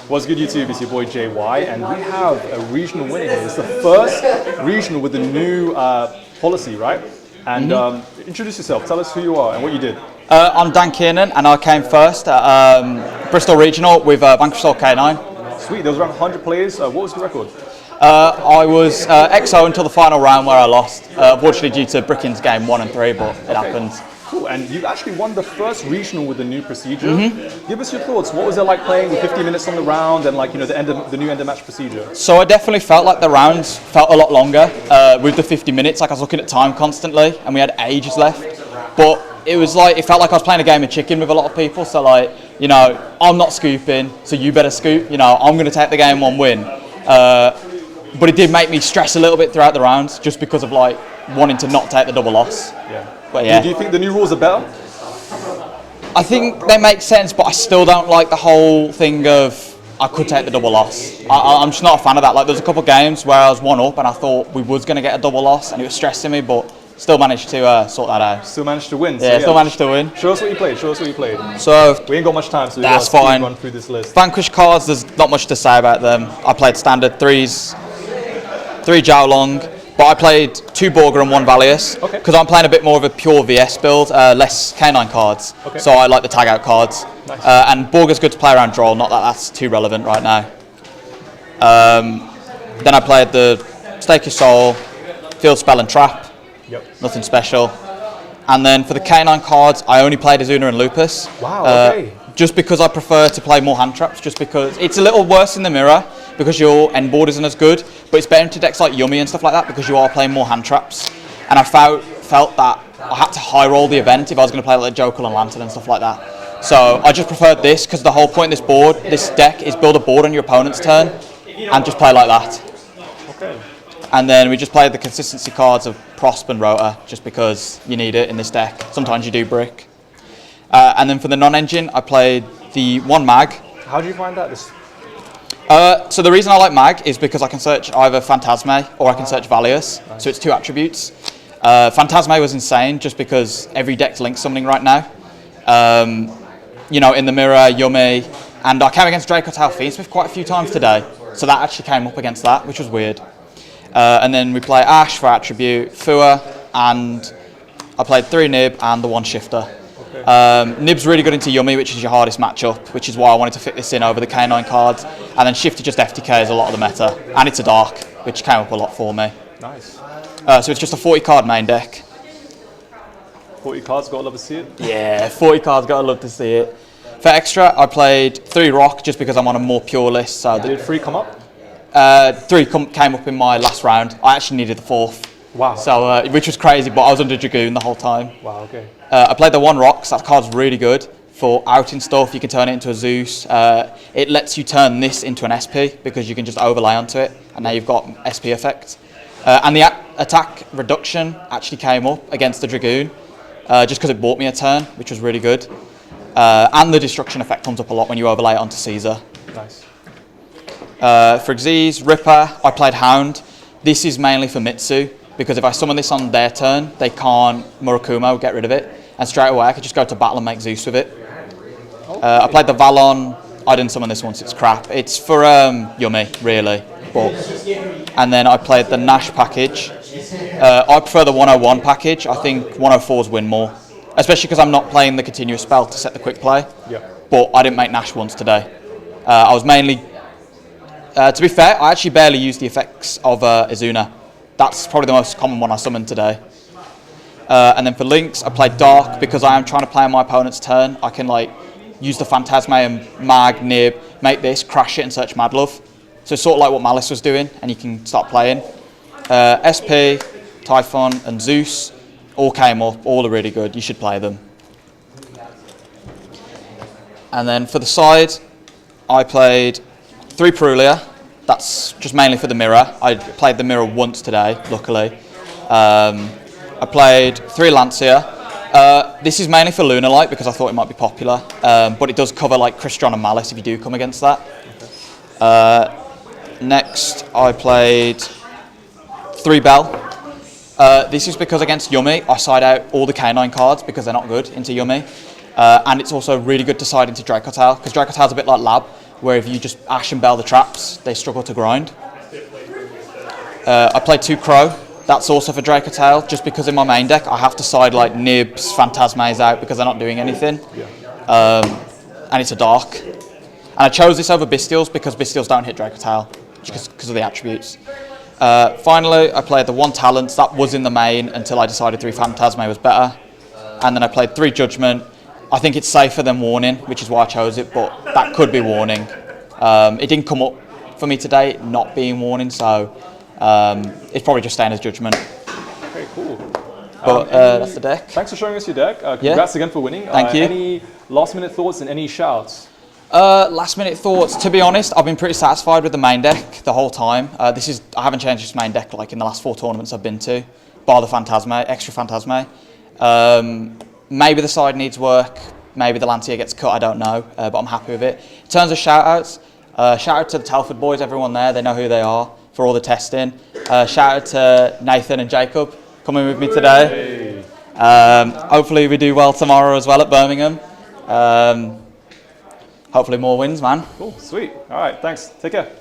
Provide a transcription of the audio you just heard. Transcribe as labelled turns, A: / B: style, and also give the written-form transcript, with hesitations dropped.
A: What's good, YouTube? It's your boy JY, and we have a regional winner here. It's the first regional with the new policy, right? And introduce yourself. Tell us who you are and what you did.
B: I'm Kiernan, and I came first at Bristol Regional with Vanquish K9.
A: Sweet. There was around 100 players. What was the record?
B: I was XO until the final round where I lost, unfortunately due to Brickin's game 1 and 3, but it happens.
A: Cool. And you actually won the first regional with the new procedure. Give us your thoughts. What was it like playing with 50 minutes on the round and the new end of match procedure?
B: So I definitely felt like the rounds felt a lot longer with the 50 minutes. Like I was looking at time constantly, and we had ages left. But it felt like I was playing a game of chicken with a lot of people. So I'm not scooping, so you better scoop. I'm going to take the game 1 win. But it did make me stress a little bit throughout the rounds, just because of wanting to not take the double loss.
A: Yeah.
B: But yeah.
A: Do you think the new rules are better?
B: I think they make sense, but I still don't like the whole thing of I could take the double loss. I'm just not a fan of that. There's a couple of games where I was 1 up and I thought we was going to get a double loss, and it was stressing me, but still managed to sort that out.
A: Still managed to win.
B: Yeah, still managed to win.
A: Show us what you played.
B: So
A: we ain't got much time, so we
B: that's
A: got to
B: fine.
A: run through this list.
B: Vanquish cards, there's not much to say about them. I played standard 3s, 3 Jiao Long, but I played 2 Borger and 1 Valius because I'm playing a bit more of a pure VS build, less K9 cards. So I like the tag out cards.
A: Nice.
B: And Borger's good to play around draw, not that that's too relevant right now. Then I played the Stake Your Soul, Field Spell and Trap. Nothing special. And then for the K9 cards, I only played Azuna and Lupus.
A: Wow, okay.
B: Just because I prefer to play more hand traps, just because it's a little worse in the mirror because your end board isn't as good, but it's better into decks like Yummy and stuff like that because you are playing more hand traps. And I felt that I had to high roll the event if I was going to play like Joker and Lantern and stuff like that. So I just preferred this because the whole point of this deck is build a board on your opponent's turn and just play like that.
A: Okay. And
B: then we just played the consistency cards of Prosp and Rota just because you need it in this deck. Sometimes you do Brick. And then for the non-engine, I played the 1 Mag.
A: How do you find that?
B: So the reason I like Mag is because I can search either Phantasme or I can search Valius. Nice. So it's 2 attributes. Phantasme was insane just because every deck's link summoning right now. In the mirror, Yummy, and I came against Dracotal Fiendsmith quite a few times today. So that actually came up against that, which was weird. And then we play Ash for attribute, Fua, and I played 3 Nib and the 1 Shifter. Nib's really good into Yummy, which is your hardest matchup, which is why I wanted to fit this in over the K9 cards. And then Shifter just FTKs a lot of the meta, and it's a Dark, which came up a lot for me.
A: Nice.
B: So it's just a 40 card main deck.
A: 40 cards, gotta love to see it.
B: Yeah, 40 cards, gotta love to see it. For extra, I played 3 Rock just because I'm on a more pure list. So
A: did 3 come up?
B: 3 came up in my last round. I actually needed the 4th.
A: Wow.
B: So, which was crazy, but I was under Dragoon the whole time.
A: Wow, okay.
B: I played the 1 Rocks. That card's really good for outing stuff. You can turn it into a Zeus. It lets you turn this into an SP because you can just overlay onto it, and now you've got SP effect. And the attack reduction actually came up against the Dragoon just because it bought me a turn, which was really good. And the destruction effect comes up a lot when you overlay it onto Caesar.
A: Nice.
B: For Xyz, Ripper, I played Hound. This is mainly for Mitsu, because if I summon this on their turn, they can't Murakumo, get rid of it. And straight away, I could just go to battle and make Zeus with it. I played the Valon. I didn't summon this once, it's crap. It's for Yummy, really. And then I played the Nash package. I prefer the 101 package. I think 104s win more, especially because I'm not playing the continuous spell to set the quick play.
A: Yeah.
B: But I didn't make Nash once today. I was mainly... to be fair, I actually barely used the effects of Azuna. That's probably the most common one I summoned today. And then for links, I played Dark because I am trying to play on my opponent's turn. I can use the Phantasme and Mag, Nib, make this, crash it and search Madlove. So it's sort of like what Malice was doing, and you can start playing. SP, Typhon and Zeus all came up, all are really good. You should play them. And then for the side, I played 3 Perulia. That's just mainly for the mirror. I played the mirror once today, luckily. I played 3 Lancia. This is mainly for Lunalight because I thought it might be popular, but it does cover Crystron and Malice if you do come against that. Next, I played 3 Bell. This is because against Yummy, I side out all the K9 cards because they're not good into Yummy. And it's also really good to side into Dracotal, because Dracotal's a bit like Lab, where if you just ash and bell the traps, they struggle to grind. I played 2 Crow. That's also for Draco Tail, just because in my main deck I have to side like Nibs, Phantasmes out because they're not doing anything. And it's a Dark. And I chose this over Bystials because Bystials don't hit Draco Tail, just because of the attributes. Finally, I played the 1 Talents. That was in the main until I decided 3 Phantasme was better. And then I played 3 Judgment. I think it's safer than Warning, which is why I chose it, but that could be Warning. It didn't come up for me today, not being Warning, so it's probably just staying as Judgment.
A: Okay, cool.
B: But that's the deck.
A: Thanks for showing us your deck. Congrats again for winning.
B: Thank you.
A: Any last minute thoughts and any shout-outs?
B: Last minute thoughts. To be honest, I've been pretty satisfied with the main deck the whole time. I haven't changed this main deck like in the last 4 tournaments I've been to, bar the Phantasme, extra Phantasme. Maybe the side needs work. Maybe the Lancia gets cut. I don't know, but I'm happy with it. In terms of shout-outs, shout out to the Telford boys, everyone there. They know who they are for all the testing. Shout out to Nathan and Jacob coming with me today. Hopefully we do well tomorrow as well at Birmingham. Hopefully more wins, man.
A: Cool, sweet. All right, thanks. Take care.